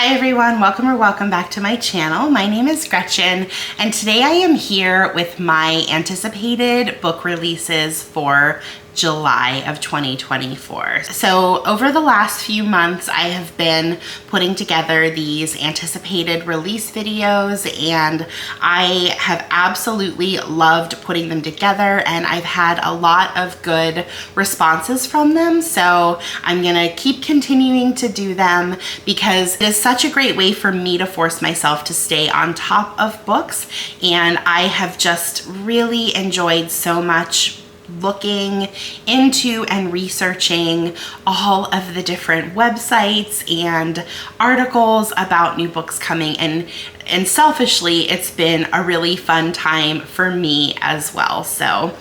Hi everyone, welcome back to my channel. My name is Gretchen and today I am here with my anticipated book releases for July of 2024. So over the last few months, I have been putting together these anticipated release videos and I have absolutely loved putting them together and I've had a lot of good responses from them. So I'm gonna keep continuing to do them because it is such a great way for me to force myself to stay on top of books, and I have just really enjoyed so much looking into and researching all of the different websites and articles about new books coming, and selfishly it's been a really fun time for me as well. So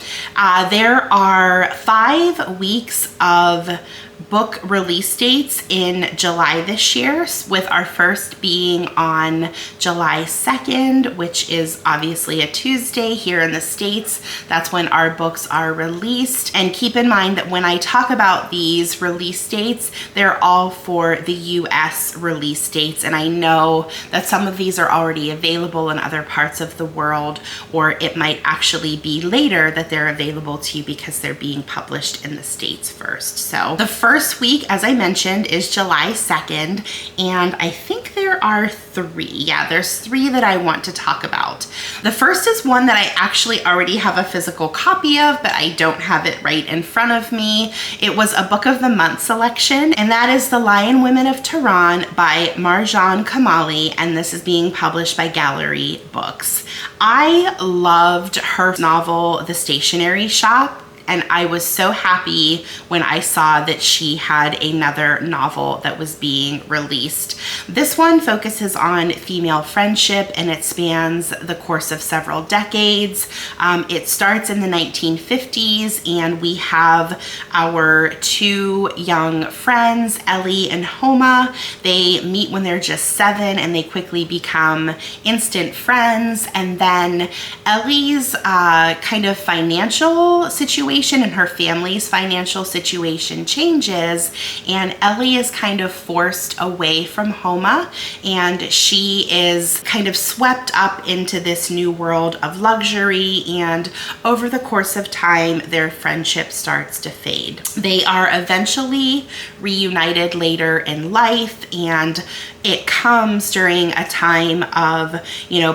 there are 5 weeks of book release dates in July this year, with our first being on July 2nd, which is obviously a Tuesday here in the States. That's when our books are released. And keep in mind that when I talk about these release dates, they're all for the US release dates. And I know that some of these are already available in other parts of the world, or it might actually be later that they're available to you because they're being published in the States first. So the first week, as I mentioned, is July 2nd, and I think there are 3. Yeah, there's 3 that I want to talk about. The first is one that I actually already have a physical copy of, but I don't have it right in front of me. It was a book of the month selection, and that is The Lion Women of Tehran by Marjan Kamali, and this is being published by Gallery Books. I loved her novel, The Stationery Shop, and I was so happy when I saw that she had another novel that was being released. This one focuses on female friendship and it spans the course of several decades. It starts in the 1950s and we have our 2 young friends, Ellie and Homa. They meet when they're just 7 and they quickly become instant friends. And then Ellie's kind of financial situation and her family's financial situation changes, and Ellie is kind of forced away from Homa, and she is kind of swept up into this new world of luxury, and over the course of time their friendship starts to fade. They are eventually reunited later in life, and it comes during a time of,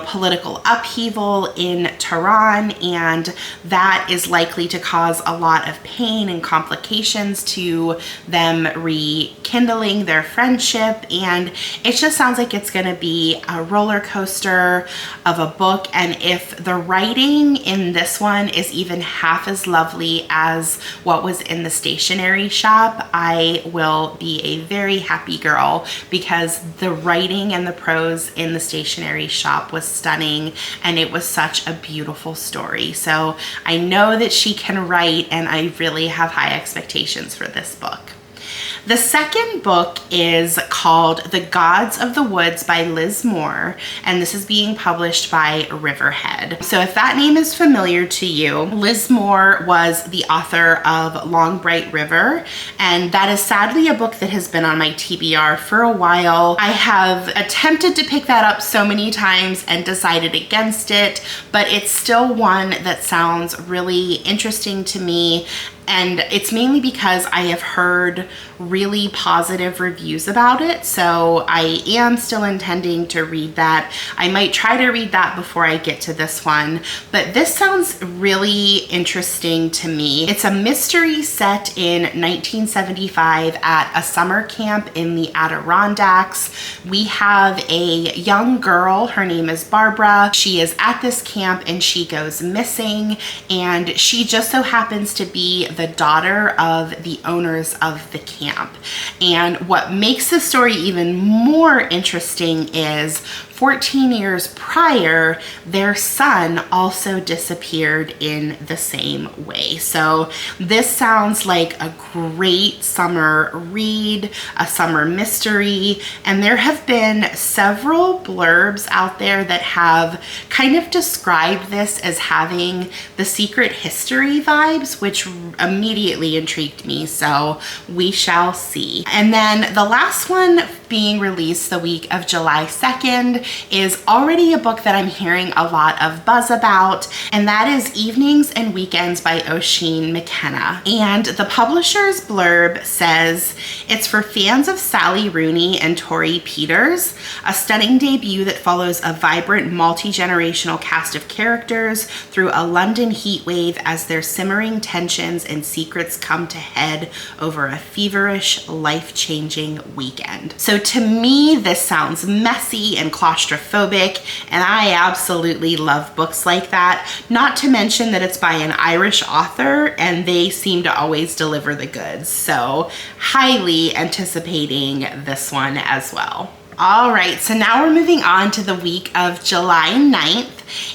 political upheaval in Tehran, and that is likely to cause a lot of pain and complications to them rekindling their friendship. And it just sounds like it's going to be a roller coaster of a book. And if the writing in this one is even half as lovely as what was in The Stationery Shop, I will be a very happy girl, because the writing and the prose in The Stationery Shop was stunning and it was such a beautiful story. So I know that she can write, and I really have high expectations for this book. The second book is called The Gods of the Woods by Liz Moore, and this is being published by Riverhead. So if that name is familiar to you, Liz Moore was the author of Long Bright River, and that is sadly a book that has been on my TBR for a while. I have attempted to pick that up so many times and decided against it, but it's still one that sounds really interesting to me. And it's mainly because I have heard really positive reviews about it. So I am still intending to read that. I might try to read that before I get to this one, but this sounds really interesting to me. It's a mystery set in 1975 at a summer camp in the Adirondacks. We have a young girl, her name is Barbara. She is at this camp and she goes missing, and she just so happens to be the daughter of the owners of the camp. And what makes the story even more interesting is 14 years prior, their son also disappeared in the same way. So this sounds like a great summer read, a summer mystery, and there have been several blurbs out there that have kind of described this as having the Secret History vibes, which immediately intrigued me, so we shall see. And then the last one being released the week of July 2nd, is already a book that I'm hearing a lot of buzz about, and that is Evenings and Weekends by Oisín McKenna. And the publisher's blurb says, it's for fans of Sally Rooney and Tori Peters, a stunning debut that follows a vibrant multi-generational cast of characters through a London heatwave as their simmering tensions and secrets come to head over a feverish, life-changing weekend. So to me, this sounds messy and claustrophobic, and I absolutely love books like that. Not to mention that it's by an Irish author, and they seem to always deliver the goods. So highly anticipating this one as well. All right, so now we're moving on to the week of July 9th,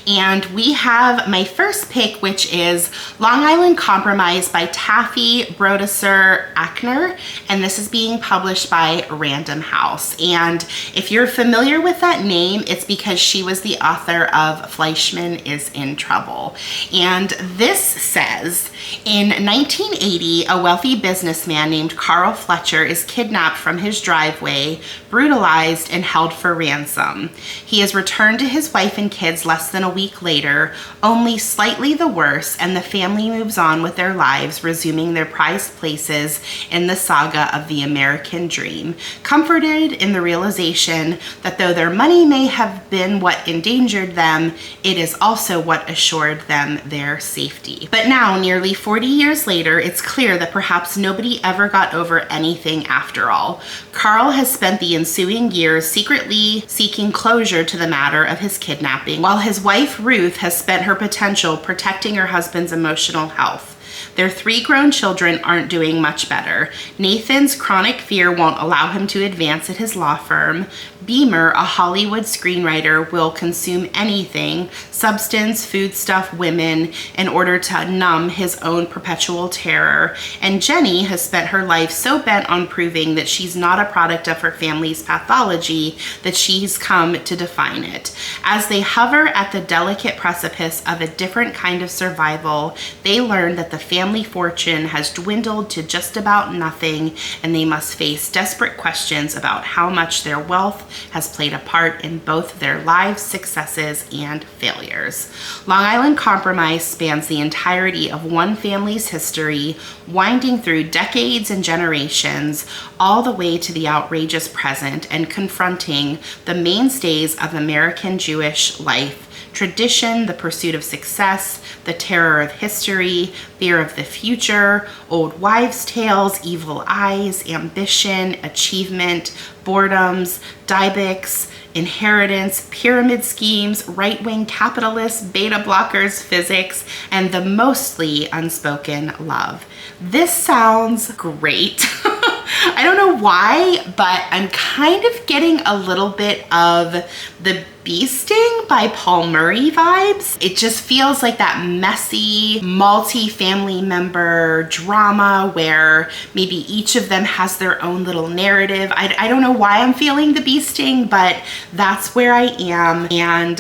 and we have my first pick, which is Long Island Compromise by Taffy, Brodesser-Akner, and this is being published by Random House. And if you're familiar with that name, it's because she was the author of Fleischman is in Trouble. And this says, in 1980, a wealthy businessman named Carl Fletcher is kidnapped from his driveway, brutalized, and held for ransom. He is returned to his wife and kids less than a week later, only slightly the worse, and the family moves on with their lives, resuming their prized places in the saga of the American dream, comforted in the realization that though their money may have been what endangered them, it is also what assured them their safety. But now, nearly 40 years later, it's clear that perhaps nobody ever got over anything after all. Carl has spent the ensuing years secretly seeking closure to the matter of his kidnapping, while his wife Ruth has spent her potential protecting her husband's emotional health. Their 3 grown children aren't doing much better. Nathan's chronic fear won't allow him to advance at his law firm. Beamer, a Hollywood screenwriter, will consume anything, substance, foodstuff, women, in order to numb his own perpetual terror. And Jenny has spent her life so bent on proving that she's not a product of her family's pathology that she's come to define it. As they hover at the delicate precipice of a different kind of survival, they learn that the family fortune has dwindled to just about nothing, and they must face desperate questions about how much their wealth has played a part in both their lives' successes and failures. Long Island Compromise spans the entirety of one family's history, winding through decades and generations, all the way to the outrageous present, and confronting the mainstays of American Jewish life: tradition, the pursuit of success, the terror of history, fear of the future, old wives' tales, evil eyes, ambition, achievement, boredoms, Dybecks, inheritance, pyramid schemes, right-wing capitalists, beta blockers, physics, and the mostly unspoken love. This sounds great. I don't know why, but I'm kind of getting a little bit of the Bee Sting by Paul Murray vibes. It just feels like that messy multi-family member drama where maybe each of them has their own little narrative. I don't know why I'm feeling the Bee Sting, but that's where I am, and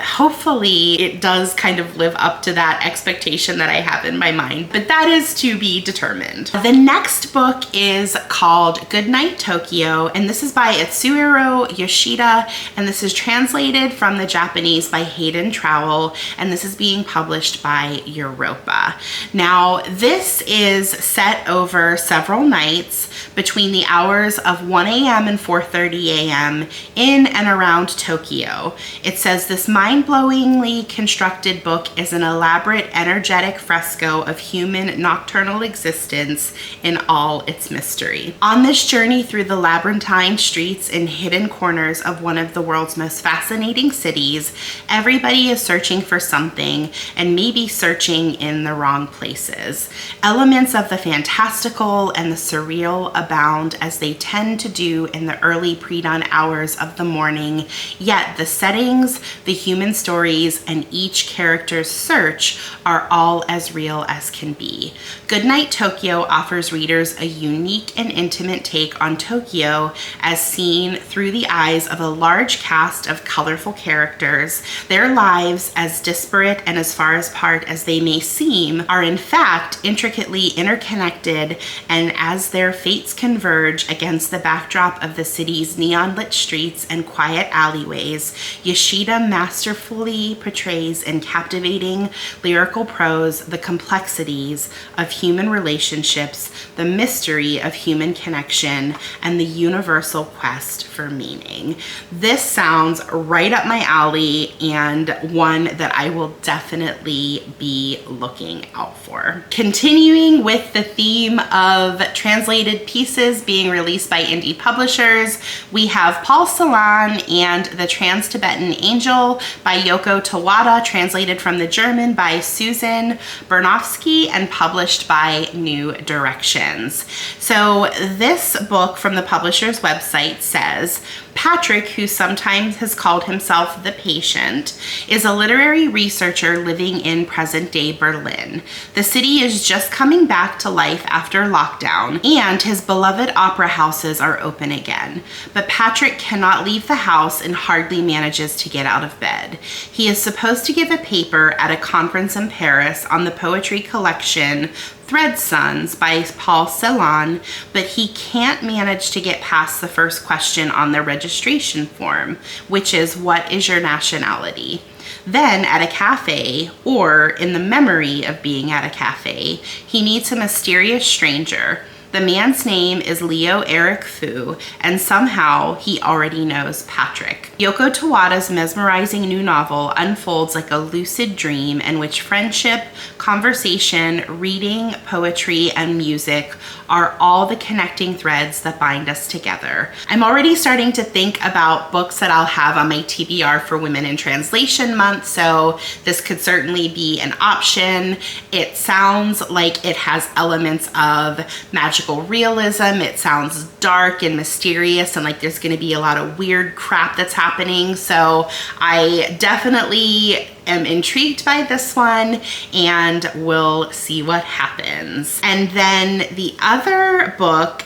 hopefully it does kind of live up to that expectation that I have in my mind, but that is to be determined. The next book is called Goodnight, Tokyo, and this is by Atsuhiro Yoshida, and this is translated from the Japanese by Haydn Trowell, and this is being published by Europa. Now, this is set over several nights between the hours of 1 a.m. and 4:30 a.m. in and around Tokyo. It says this mind-blowingly constructed book is an elaborate, energetic fresco of human nocturnal existence in all its mystery. On this journey through the labyrinthine streets and hidden corners of one of the world's most fascinating cities, everybody is searching for something, and maybe searching in the wrong places. Elements of the fantastical and the surreal abound, as they tend to do in the early pre-dawn hours of the morning, yet the settings, the human stories, and each character's search are all as real as can be. Goodnight, Tokyo offers readers a unique unique and intimate take on Tokyo as seen through the eyes of a large cast of colorful characters. Their lives, as disparate and as far apart as they may seem, are in fact intricately interconnected, and as their fates converge against the backdrop of the city's neon-lit streets and quiet alleyways, Yoshida masterfully portrays in captivating lyrical prose the complexities of human relationships, the mystery of human connection, and the universal quest for meaning. This sounds right up my alley and one that I will definitely be looking out for. Continuing with the theme of translated pieces being released by indie publishers, we have Paul Celan and The Trans-Tibetan Angel by Yoko Tawada, translated from the German by Susan Bernofsky and published by New Directions. So this book from the publisher's website says, Patrick, who sometimes has called himself the Patient, is a literary researcher living in present-day Berlin. The city is just coming back to life after lockdown, and his beloved opera houses are open again. But Patrick cannot leave the house and hardly manages to get out of bed. He is supposed to give a paper at a conference in Paris on the poetry collection Thread Sons by Paul Celan, but he can't manage to get past the first question on the registration form, which is, what is your nationality? Then at a cafe, or in the memory of being at a cafe, he meets a mysterious stranger. The man's name is Leo Eric Fu, and somehow he already knows Patrick. Yoko Tawada's mesmerizing new novel unfolds like a lucid dream in which friendship, conversation, reading, poetry, and music are all the connecting threads that bind us together. I'm already starting to think about books that I'll have on my TBR for Women in Translation Month, so this could certainly be an option. It sounds like it has elements of magical realism. It sounds dark and mysterious and like there's going to be a lot of weird crap that's happening. So I definitely am intrigued by this one and we'll see what happens. And then the other book,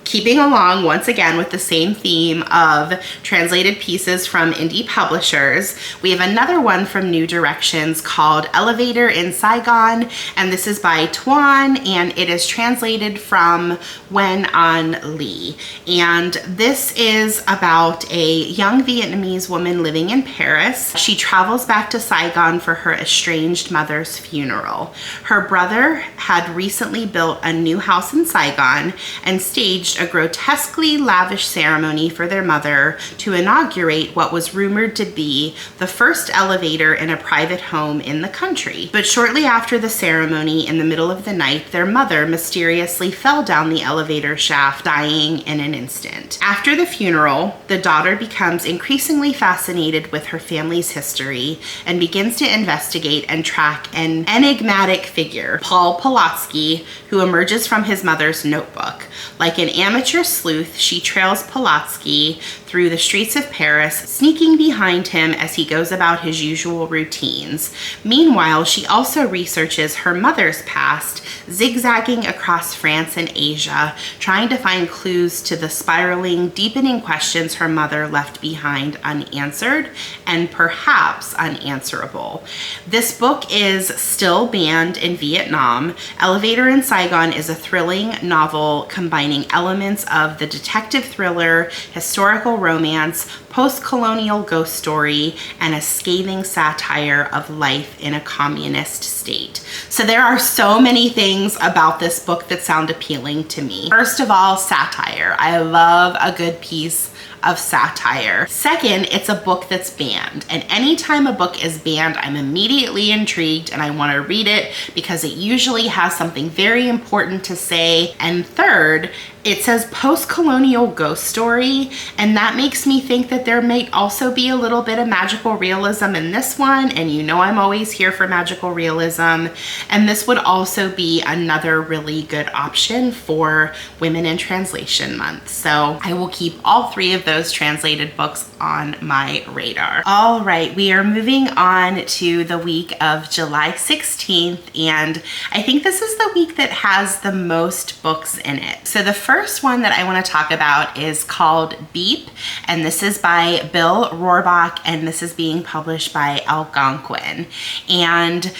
keeping along once again with the same theme of translated pieces from indie publishers, we have another one from New Directions called Elevator in Sai Gon, and this is by Thuan, and it is translated from Nguyen An Ly. And this is about a young Vietnamese woman living in Paris. She travels back to Saigon for her estranged mother's funeral. Her brother had recently built a new house in Saigon and staged a grotesquely lavish ceremony for their mother to inaugurate what was rumored to be the first elevator in a private home in the country. But shortly after the ceremony, in the middle of the night, their mother mysteriously fell down the elevator shaft, dying in an instant. After the funeral, the daughter becomes increasingly fascinated with her family's history and begins to investigate and track an enigmatic figure, Paul Polatsky, who emerges from his mother's notebook. Like an amateur sleuth, she trails Polatsky through the streets of Paris, sneaking behind him as he goes about his usual routines. Meanwhile, she also researches her mother's past, zigzagging across France and Asia, trying to find clues to the spiraling, deepening questions her mother left behind unanswered and perhaps unanswerable. This book is still banned in Vietnam. Elevator in Saigon is a thrilling novel combining elements of the detective thriller, historical romance, post-colonial ghost story, and a scathing satire of life in a communist state. So there are so many things about this book that sound appealing to me. First of all, satire. I love a good piece of satire. Second, it's a book that's banned. And anytime a book is banned, I'm immediately intrigued and I want to read it because it usually has something very important to say. And third, It says post-colonial ghost story, and that makes me think that there might also be a little bit of magical realism in this one, and you know I'm always here for magical realism. And this would also be another really good option for Women in Translation Month. So I will keep all three of those translated books on my radar. All right, we are moving on to the week of July 16th, and I think this is the week that has the most books in it. So the first one that I want to talk about is called Beep, and this is by Bill Roorbach, and this is being published by Algonquin. And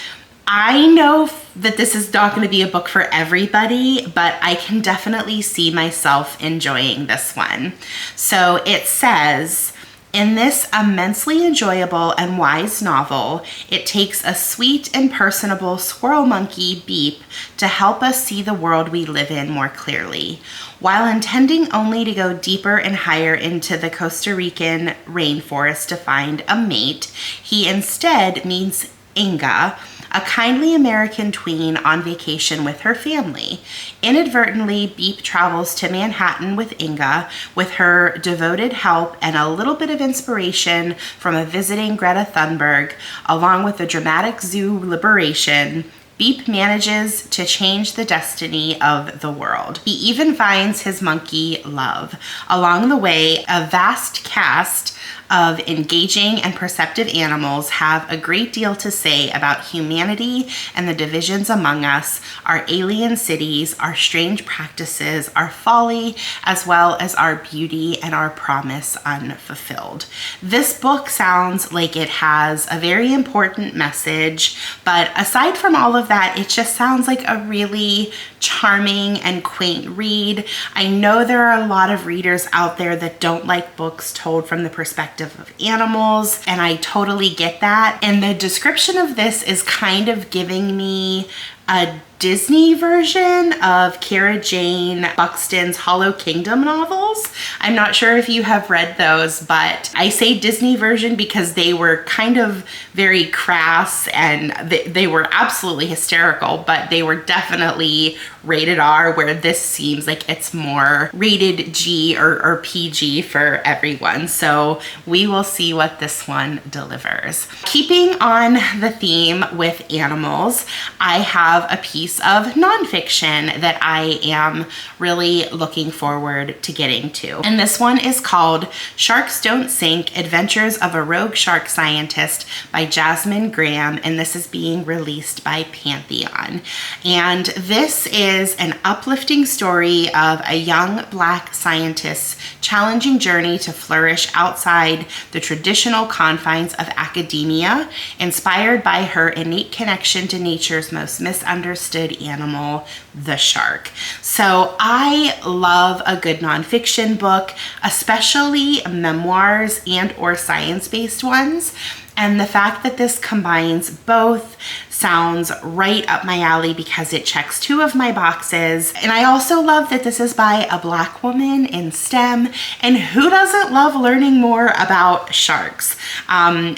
I know that this is not going to be a book for everybody, but I can definitely see myself enjoying this one. So it says, in this immensely enjoyable and wise novel, it takes a sweet and personable squirrel monkey, Beep, to help us see the world we live in more clearly. While intending only to go deeper and higher into the Costa Rican rainforest to find a mate, he instead meets Inga, a kindly American tween on vacation with her family. Inadvertently, Beep travels to Manhattan with Inga with her devoted help and a little bit of inspiration from a visiting Greta Thunberg, along with a dramatic zoo liberation. Beep manages to change the destiny of the world. He even finds his monkey love. Along the way, a vast cast of engaging and perceptive animals have a great deal to say about humanity and the divisions among us, our alien cities, our strange practices, our folly, as well as our beauty and our promise unfulfilled. This book sounds like it has a very important message, but aside from all of that, it just sounds like a really charming and quaint read. I know there are a lot of readers out there that don't like books told from the perspective of animals, and I totally get that. And the description of this is kind of giving me a Disney version of Kara Jane Buxton's Hollow Kingdom novels. I'm not sure if you have read those, but I say Disney version because they were kind of very crass and they were absolutely hysterical, but they were definitely rated R, where this seems like it's more rated G or PG for everyone. So we will see what this one delivers. Keeping on the theme with animals, I have a piece of nonfiction that I am really looking forward to getting to. And this one is called Sharks Don't Sink: Adventures of a Rogue Shark Scientist by Jasmin Graham, and this is being released by Pantheon. And this is an uplifting story of a young Black scientist's challenging journey to flourish outside the traditional confines of academia, inspired by her innate connection to nature's most misunderstood animal, the shark. So I love a good nonfiction book, especially memoirs and or science-based ones. And the fact that this combines both sounds right up my alley because it checks two of my boxes. And I also love that this is by a Black woman in STEM, and who doesn't love learning more about sharks?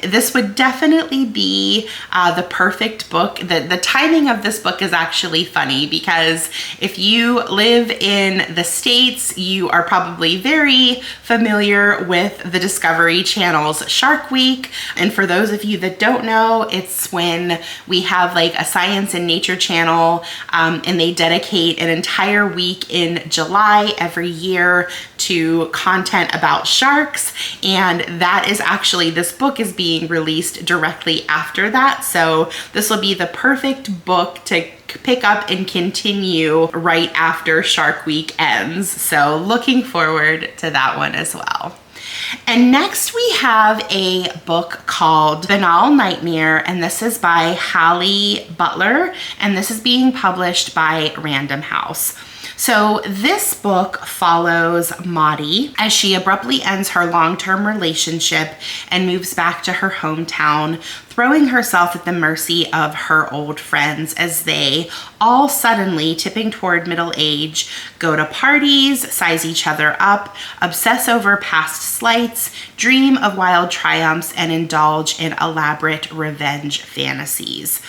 This would definitely be the perfect book. The timing of this book is actually funny because if you live in the States, you are probably very familiar with the Discovery Channel's Shark Week. And for those of you that don't know, it's when we have like a science and nature channel, and they dedicate an entire week in July every year to content about sharks. And that is actually, this book is being released directly after that. So this will be the perfect book to pick up and continue right after Shark Week ends. So looking forward to that one as well. And next we have a book called Vanal Nightmare, and this is by Halle Butler, and this is being published by Random House. So this book follows Maudie as she abruptly ends her long-term relationship and moves back to her hometown, throwing herself at the mercy of her old friends as they, all suddenly tipping toward middle age, go to parties, size each other up, obsess over past slights, dream of wild triumphs, and indulge in elaborate revenge fantasies.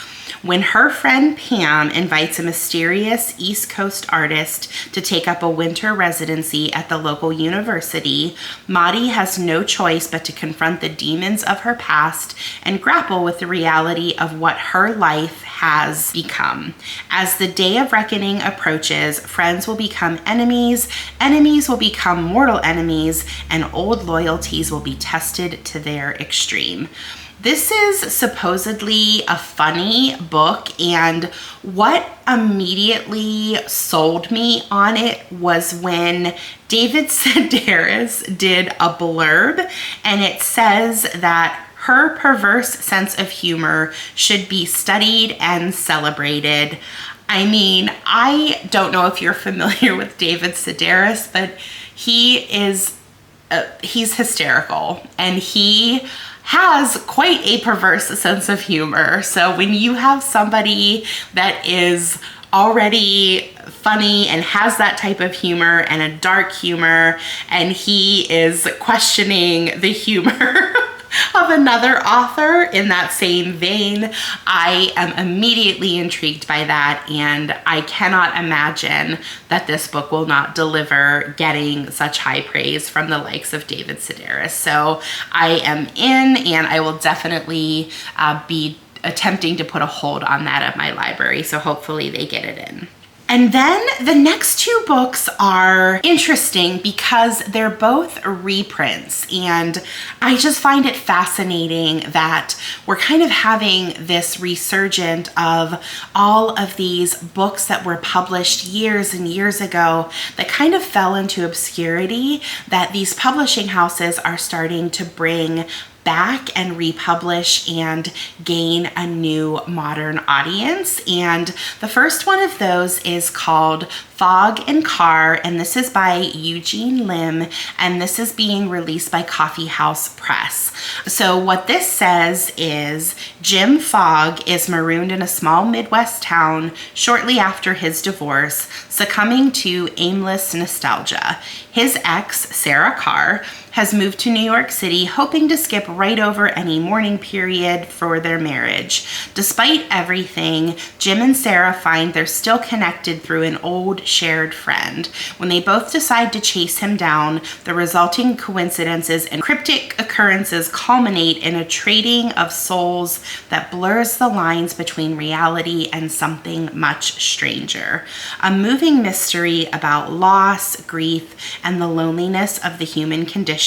When her friend Pam invites a mysterious East Coast artist to take up a winter residency at the local university, Maddie has no choice but to confront the demons of her past and grapple with the reality of what her life has become. As the day of reckoning approaches, friends will become enemies, enemies will become mortal enemies, and old loyalties will be tested to their extreme. This is supposedly a funny book, and what immediately sold me on it was when David Sedaris did a blurb, and it says that her perverse sense of humor should be studied and celebrated. I mean, I don't know if you're familiar with David Sedaris, but he's hysterical, and he has quite a perverse sense of humor. So when you have somebody that is already funny and has that type of humor and a dark humor, and he is questioning the humor of another author in that same vein, I am immediately intrigued by that, and I cannot imagine that this book will not deliver getting such high praise from the likes of David Sedaris. So I am in, and I will definitely be attempting to put a hold on that at my library, so hopefully they get it in. And then the next two books are interesting because they're both reprints, and I just find it fascinating that we're kind of having this resurgent of all of these books that were published years and years ago that kind of fell into obscurity, that these publishing houses are starting to bring back and republish and gain a new modern audience. And the first one of those is called Fog and Car, and this is by Eugene Lim, and this is being released by Coffee House Press. So what this says is Jim Fogg is marooned in a small Midwest town shortly after his divorce, succumbing to aimless nostalgia. His ex, Sarah Carr, has moved to New York City, hoping to skip right over any mourning period for their marriage. Despite everything, Jim and Sarah find they're still connected through an old shared friend. When they both decide to chase him down, the resulting coincidences and cryptic occurrences culminate in a trading of souls that blurs the lines between reality and something much stranger. A moving mystery about loss, grief, and the loneliness of the human condition.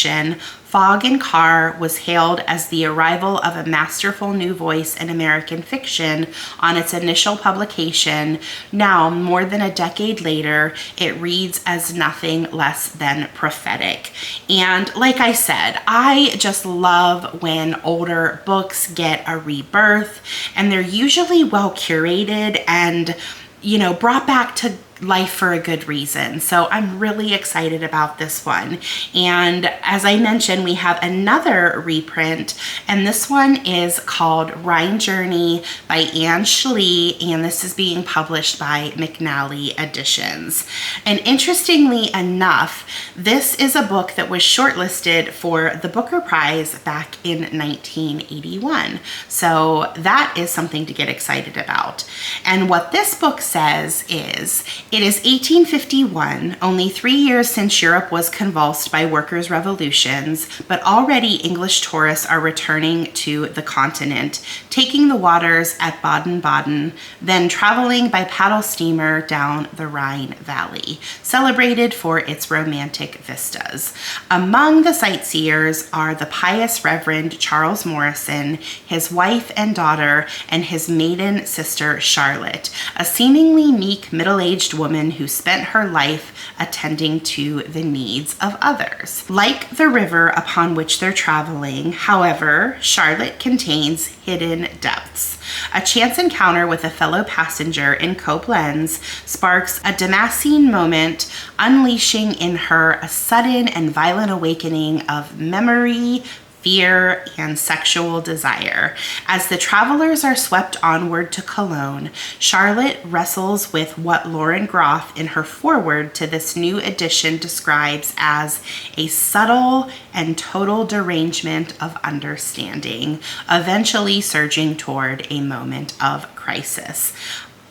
Fog and Car was hailed as the arrival of a masterful new voice in American fiction on its initial publication. Now, more than a decade later, it reads as nothing less than prophetic. And like I said, I just love when older books get a rebirth, and they're usually well curated and, you know, brought back to life for a good reason. So I'm really excited about this one. And as I mentioned, we have another reprint, and this one is called Rhine Journey by Anne Schlee, and this is being published by McNally Editions. And interestingly enough, this is a book that was shortlisted for the Booker Prize back in 1981. So that is something to get excited about. And what this book says is, it is 1851, only 3 years since Europe was convulsed by workers' revolutions, but already English tourists are returning to the continent, taking the waters at Baden-Baden, then traveling by paddle steamer down the Rhine Valley, celebrated for its romantic vistas. Among the sightseers are the pious Reverend Charles Morrison, his wife and daughter, and his maiden sister Charlotte, a seemingly meek middle-aged woman who spent her life attending to the needs of others. Like the river upon which they're traveling, however, Charlotte contains hidden depths. A chance encounter with a fellow passenger in Koblenz sparks a Damascene moment, unleashing in her a sudden and violent awakening of memory, fear, and sexual desire. As the travelers are swept onward to Cologne, Charlotte wrestles with what Lauren Groff in her foreword to this new edition describes as a subtle and total derangement of understanding, eventually surging toward a moment of crisis.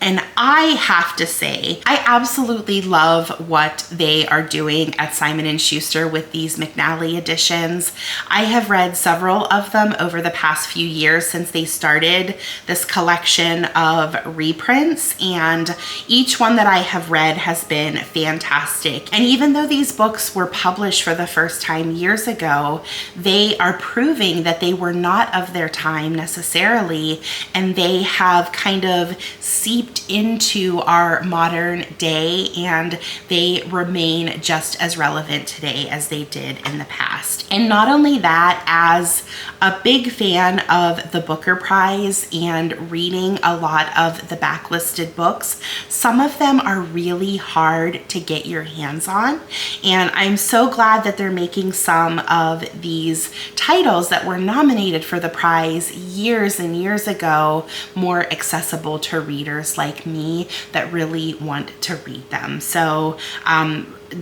And I have to say, I absolutely love what they are doing at Simon & Schuster with these McNally editions. I have read several of them over the past few years since they started this collection of reprints, and each one that I have read has been fantastic. And even though these books were published for the first time years ago, they are proving that they were not of their time necessarily, and they have kind of seeped into our modern day, and they remain just as relevant today as they did in the past. And not only that, as a big fan of the Booker Prize and reading a lot of the backlisted books, some of them are really hard to get your hands on, and I'm so glad that they're making some of these titles that were nominated for the prize years and years ago more accessible to readers like me that really want to read them. So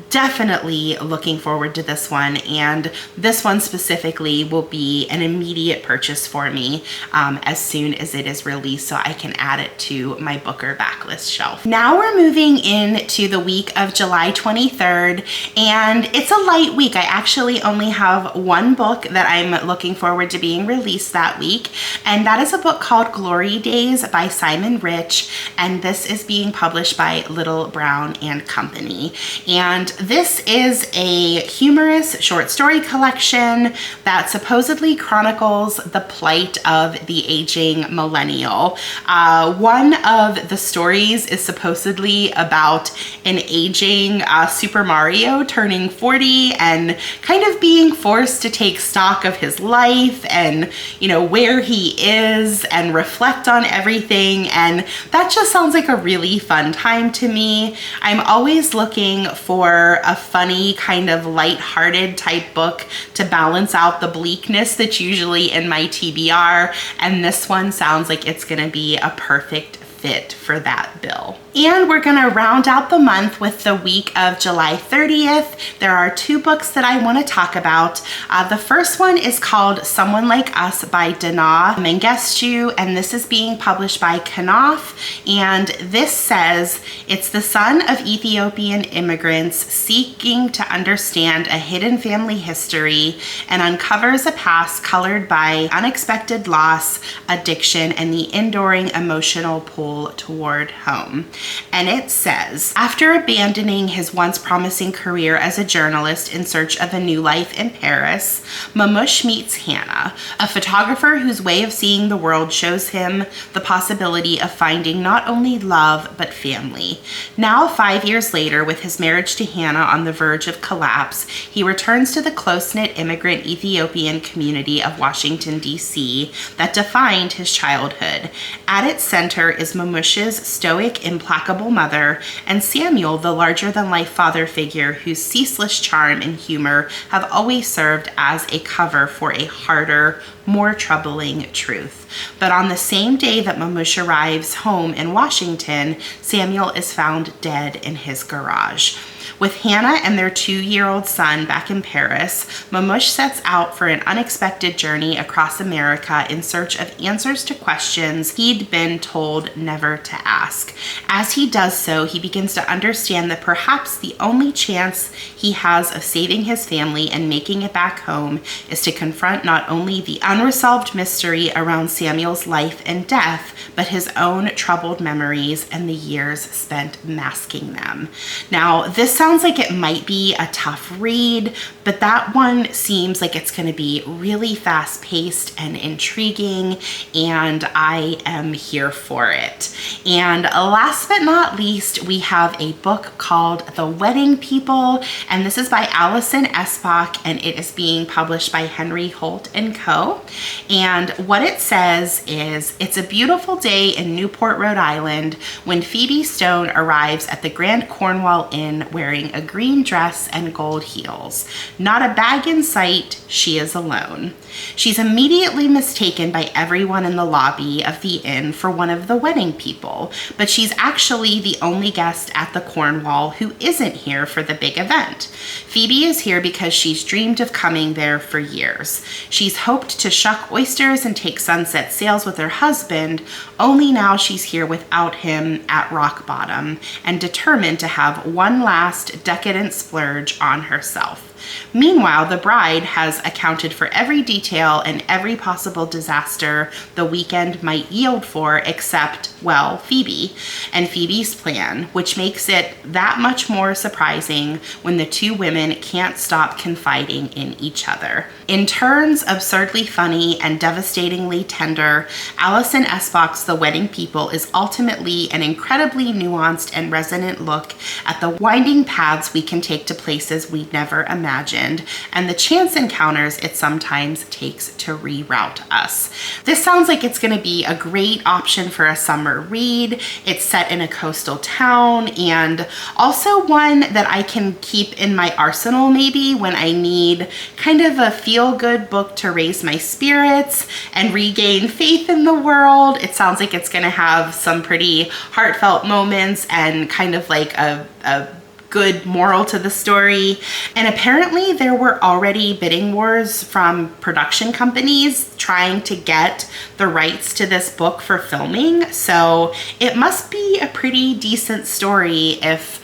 definitely looking forward to this one, and this one specifically will be an immediate purchase for me as soon as it is released, so I can add it to my Booker backlist shelf. Now we're moving into the week of July 23rd, and it's a light week. I actually only have one book that I'm looking forward to being released that week, and that is a book called Glory Days by Simon Rich, and this is being published by Little Brown and Company. And this is a humorous short story collection that supposedly chronicles the plight of the aging millennial. One of the stories is supposedly about an aging Super Mario turning 40 and kind of being forced to take stock of his life and, you know, where he is and reflect on everything. And that just sounds like a really fun time to me. I'm always looking for a funny kind of light-hearted type book to balance out the bleakness that's usually in my TBR, and this one sounds like it's gonna be a perfect fit for that bill. And we're gonna round out the month with the week of July 30th. There are two books that I wanna talk about. The first one is called Someone Like Us by Dinaw Mengestu, and this is being published by Knopf. And this says, it's the son of Ethiopian immigrants seeking to understand a hidden family history and uncovers a past colored by unexpected loss, addiction, and the enduring emotional pull toward home. And it says, after abandoning his once promising career as a journalist in search of a new life in Paris, Mamush meets Hannah, a photographer whose way of seeing the world shows him the possibility of finding not only love, but family. Now, 5 years later, with his marriage to Hannah on the verge of collapse, he returns to the close-knit immigrant Ethiopian community of Washington, D.C. that defined his childhood. At its center is Mamush's stoic, implacable mother, and Samuel, the larger-than-life father figure whose ceaseless charm and humor have always served as a cover for a harder, more troubling truth. But on the same day that Mamush arrives home in Washington, Samuel is found dead in his garage. With Hannah and their 2-year-old son back in Paris, Mamush sets out for an unexpected journey across America in search of answers to questions he'd been told never to ask. As he does so, he begins to understand that perhaps the only chance he has of saving his family and making it back home is to confront not only the unresolved mystery around Samuel's life and death, but his own troubled memories and the years spent masking them. Now, this sounds like it might be a tough read, but that one seems like it's going to be really fast-paced and intriguing, and I am here for it. And last but not least, we have a book called The Wedding People, and this is by Allison Espach, and it is being published by Henry Holt & Co. And what it says is, it's a beautiful day in Newport, Rhode Island, when Phoebe Stone arrives at the Grand Cornwall Inn wearing wearing a green dress and gold heels. Not a bag in sight, she is alone. She's immediately mistaken by everyone in the lobby of the inn for one of the wedding people, but she's actually the only guest at the Cornwall who isn't here for the big event. Phoebe is here because she's dreamed of coming there for years. She's hoped to shuck oysters and take sunset sails with her husband, only now she's here without him at rock bottom and determined to have one last decadent splurge on herself. Meanwhile, the bride has accounted for every detail and every possible disaster the weekend might yield for, except, well, Phoebe and Phoebe's plan, which makes it that much more surprising when the two women can't stop confiding in each other. In turns absurdly funny and devastatingly tender, Alison Esbach's The Wedding People is ultimately an incredibly nuanced and resonant look at the winding paths we can take to places we never imagined, and the chance encounters it sometimes takes to reroute us. This sounds like it's going to be a great option for a summer read. It's set in a coastal town, and also one that I can keep in my arsenal maybe when I need kind of a feel-good book to raise my spirits and regain faith in the world. It sounds like it's going to have some pretty heartfelt moments and kind of like a good moral to the story. And apparently there were already bidding wars from production companies trying to get the rights to this book for filming. So it must be a pretty decent story if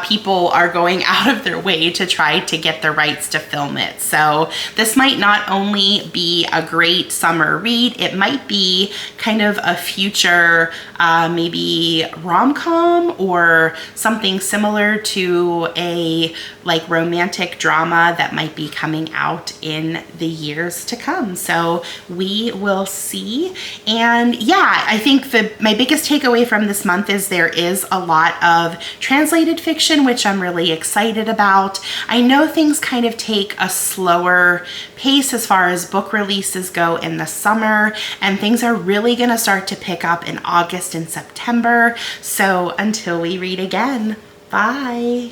people are going out of their way to try to get the rights to film it. So this might not only be a great summer read, it might be kind of a future maybe rom-com or something similar to a like romantic drama that might be coming out in the years to come. So we will see. And yeah, I think my biggest takeaway from this month is there is a lot of translated fiction, which I'm really excited about. I know things kind of take a slower pace as far as book releases go in the summer, and things are really going to start to pick up in August and September. So until we read again, bye.